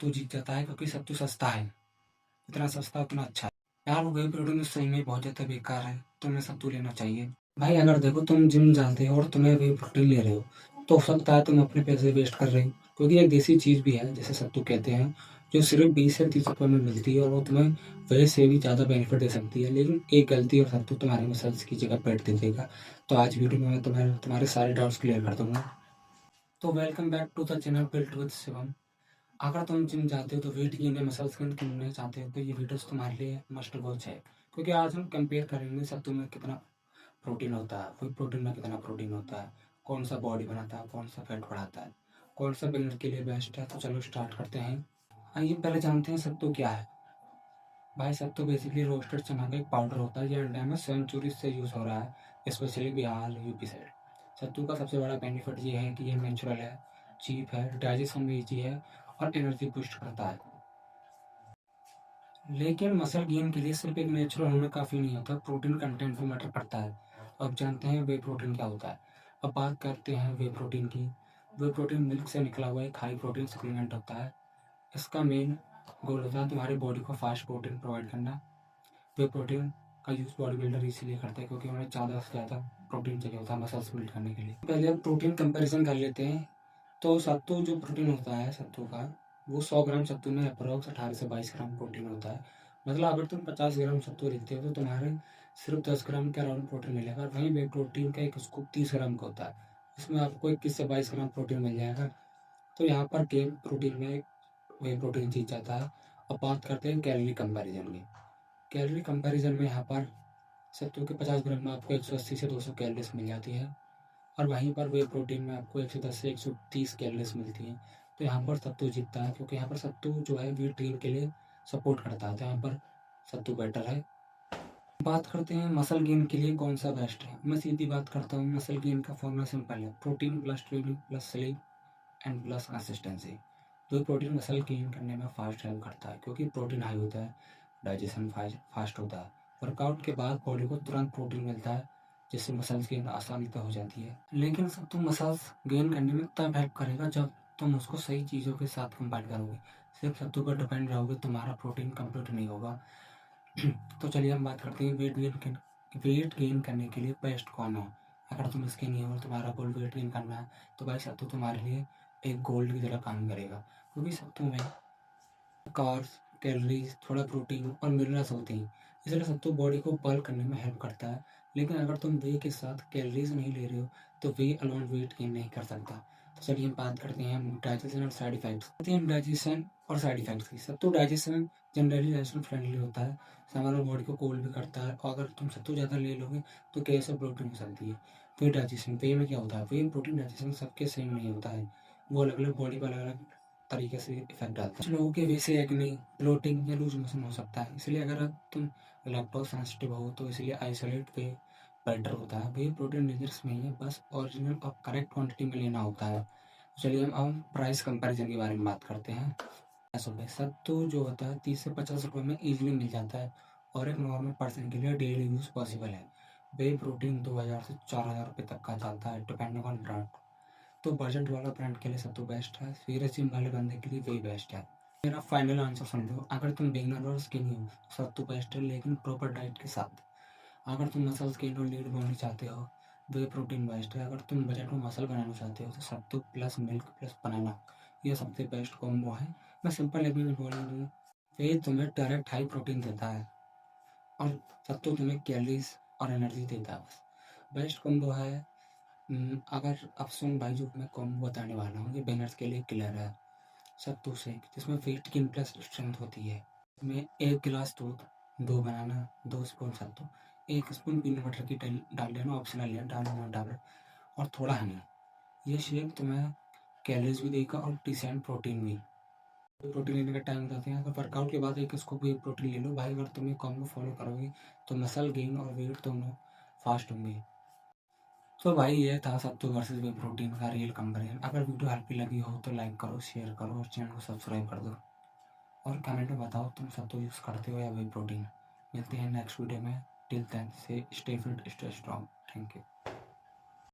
सत्तू जीत जाता है क्योंकि सत्तू सस्ता है। जितना सस्ता उतना अच्छा है। यार वो व्हे प्रोटीन सही में बहुत ज़्यादा बेकार है, तुम्हें सत्तू लेना चाहिए। भाई अगर देखो तुम जिम जाते हो और तुम्हें व्हे प्रोटीन ले रहे हो, तो हो सकता है तुम अपने पैसे वेस्ट कर रहे हो, क्योंकि एक देसी चीज़ भी है जिसे सत्तू कहते हैं, जो सिर्फ 20 से 30 रुपये में मिलती है और वो तुम्हें व्हे से भी ज़्यादा बेनिफिट दे सकती है। लेकिन एक गलती और सत्तू तुम्हारे मसल्स की जगह पेट दे देगा। तो आज वीडियो में मैं तुम्हारे सारे डाउट्स क्लियर कर दूंगा। तो welcome back to the channel built with Shivam. अगर तुम जिम जाते हो तो वेट गेन या मसल्स गेन करना चाहते हो तो ये वीडियोस तुम्हारे लिए मस्ट वॉच है, क्योंकि आज हम कंपेयर करेंगे सत्तू में कितना प्रोटीन होता है, कोई प्रोटीन में कितना प्रोटीन होता है, कौन सा बॉडी बनाता है, कौन सा फैट बढ़ाता है, कौन सा बिगनर के लिए बेस्ट है। तो चलो स्टार्ट करते हैं। आइए पहले जानते हैं सत्तू क्या है। भाई सत्तू बेसिकली रोस्टेड चना का एक पाउडर होता है, जो इंडिया में सेंचुरी से यूज़ हो रहा है, स्पेशली बिहार यूपी साइड। सत्तू का सबसे बड़ा बेनिफिट ये है कि ये नेचुरल है, चीप है, डाइजेशन में ईजी है और एनर्जी बूस्ट करता है। लेकिन मसल गेन के लिए सिर्फ एक नेचुरल होना काफ़ी नहीं होता, प्रोटीन कंटेंट भी मैटर करता है। तो अब जानते हैं वे प्रोटीन क्या होता है। अब बात करते हैं वे प्रोटीन की। वे प्रोटीन मिल्क से निकला हुआ एक हाई प्रोटीन सप्लीमेंट होता है। इसका मेन गोल होता है तुम्हारी बॉडी को फास्ट प्रोटीन प्रोवाइड करना। वे प्रोटीन का यूज़ बॉडी बिल्डर इसीलिए करते हैं क्योंकि उन्हें ज़्यादा से ज़्यादा प्रोटीन चाहिए होता है मसल्स बिल्ड करने के लिए। पहले हम प्रोटीन कंपैरिजन कर लेते हैं। तो सत्तू जो प्रोटीन होता है सत्तू का, वो 100 ग्राम सत्तू में अप्रोक्स 18 से 22 ग्राम प्रोटीन होता है। मतलब अगर तुम 50 ग्राम सत्तू लेते हो तो तुम्हारे सिर्फ 10 ग्राम के अराउंड प्रोटीन मिलेगा। और वहीं वे प्रोटीन का एक स्कूप 30 ग्राम का होता है, इसमें आपको 21 से 22 ग्राम प्रोटीन मिल जाएगा। तो यहाँ पर गेम प्रोटीन में वे प्रोटीन जीत जाता है। अब बात करते हैं कैलोरी कंपैरिजन की। कैलोरी कंपैरिजन में यहाँ पर सत्तू के 50 ग्राम में आपको 180 से 200 कैलोरीज मिल जाती है, और वहीं पर वे प्रोटीन में आपको 110 से 130 कैलोरीज मिलती हैं। तो यहाँ पर सत्तू जीतता है, क्योंकि यहाँ पर सत्तू जो है वेट गेन के लिए सपोर्ट करता है, तो यहाँ पर सत्तू बेटर है। बात करते हैं मसल गेन के लिए कौन सा बेस्ट है। मैं सीधी बात करता हूँ, मसल गेन का फॉर्मूला सिंपल है, protein plus training plus sleep and plus consistency. तो प्रोटीन मसल गेन करने में फास्ट हेल्प करता है, क्योंकि प्रोटीन हाई होता है, डाइजेशन फास्ट होता है, वर्कआउट के बाद बॉडी को तुरंत प्रोटीन मिलता है, जिससे मसल्स गेन आसानी से हो जाती है। लेकिन सब तुम मसल्स गेन करने में तब हेल्प करेगा जब तुम उसको सही चीज़ों के साथ कंबाइन करोगे। सिर्फ सत्तू पर डिपेंड रहोगे, तुम्हारा प्रोटीन कंप्लीट नहीं होगा। तो चलिए हम बात करते हैं वेट गेन करने के लिए बेस्ट कौन है। अगर तुम इसके नहीं हो, तुम्हारा गोल वेट गेन करना है, तो भाई सत्तू तुम्हारे लिए एक गोल्ड की तरह काम करेगा, क्योंकि सत्तू में कार्ब्स, कैलोरीज, थोड़ा प्रोटीन और मिनरल्स होते हैं, इसलिए सत्तू बॉडी को बल्क करने में हेल्प करता है। लेकिन अगर तुम वे के साथ कैलोरीज नहीं ले रहे हो, तो वे अलोन वेट गेन नहीं कर सकता। तो चलिए हम बात करते हैं डाइजेशन और साइड इफेक्ट्स। करते हैं डाइजेशन और साइड इफेक्ट्स की। सत्तू डाइजेशन जनरली डाइजेशन फ्रेंडली होता है, हमारे बॉडी को कोल्ड भी करता है, और अगर तुम सत्तू ज़्यादा ले लोगे तो गैस और ब्लोटिंग हो सकती है। वे डाइजेशन, वे में क्या होता है, वे प्रोटीन डाइजेशन सबके सेम नहीं होता है, वो अलग अलग बॉडी पर अलग अलग तरीके से इफेक्ट डालता है। कुछ लोगों के वैसे एक्ने, ब्लोटिंग या लूज मोशन हो सकता है, इसलिए अगर तुम लैक्टोज सेंसिटिव हो तो इसलिए आइसोलेट वे बेटर होता है। वे प्रोटीन डेंजरस नहीं है, बस ओरिजिनल और करेक्ट क्वांटिटी में लेना होता है। चलिए हम प्राइस कंपैरिजन के बारे में बात करते हैं। 50 रुपये सत्तू जो होता है 30 से 50 रुपये में ईजिली मिल जाता है, और एक नॉर्मल पर्सन के लिए डेली यूज़ पॉसिबल है। वे प्रोटीन 2000 से 4000 रुपये तक का चलता है, डिपेंडिंग ऑन ब्रांड। तो बजट वाला ब्रांड के लिए सत्तू बेस्ट है, सीरियस जिम वाले बंदे के लिए वही बेस्ट है। मेरा फाइनल आंसर समझो, अगर तुम बिगिनर और स्किनी हो तो सत्तू बेस्ट है, लेकिन प्रॉपर डाइट के साथ। अगर तुम मसल्स गेन और लीड बनना चाहते हो, वे प्रोटीन बेस्ट है। अगर तुम बजट में मसल बनाना चाहते हो तो सत्तू प्लस मिल्क प्लस बनाना, ये सबसे बेस्ट कॉम्बो है। मैं सिंपल एक मिनट बोल दूँ, वे तुम्हें डायरेक्ट हाई प्रोटीन देता है और सत्तू तुम्हें कैलोरीज और एनर्जी देता है, बस बेस्ट कॉम्बो है। अगर अब सुन भाई, जो मैं कॉम्बो बताने वाला हूँ ये बिगिनर्स के लिए क्लियर है। सत्तू शेक जिसमें वेट गेन प्लस स्ट्रेंथ होती है, इसमें 1 गिलास दूध, 2 बनाना, 2 स्पून सत्तू, 1 स्पून पीनट बटर की डाल देना, ऑप्शनल है, डालना डालो, और थोड़ा हनी। ये शेक तुम्हें कैलोरीज भी देगा और डिसेंट प्रोटीन भी। प्रोटीन लेने का टाइम बताते हैं, अगर वर्कआउट के बाद एक स्कूप भी प्रोटीन ले लो भाई, अगर तुम ये कॉम्बो फॉलो करोगे तो मसल गेन और वेट दोनों फास्ट होंगे। तो भाई ये था सत्तू वर्सेस वे प्रोटीन का रियल कंपैरिजन। अगर वीडियो हेल्पफुल लगी हो तो लाइक करो, शेयर करो और चैनल को सब्सक्राइब कर दो, और कमेंट में बताओ तुम सत्तू यूज़ करते हो या वे प्रोटीन। मिलते हैं नेक्स्ट वीडियो में। टिल देन से stay fit, stay strong. Thank you.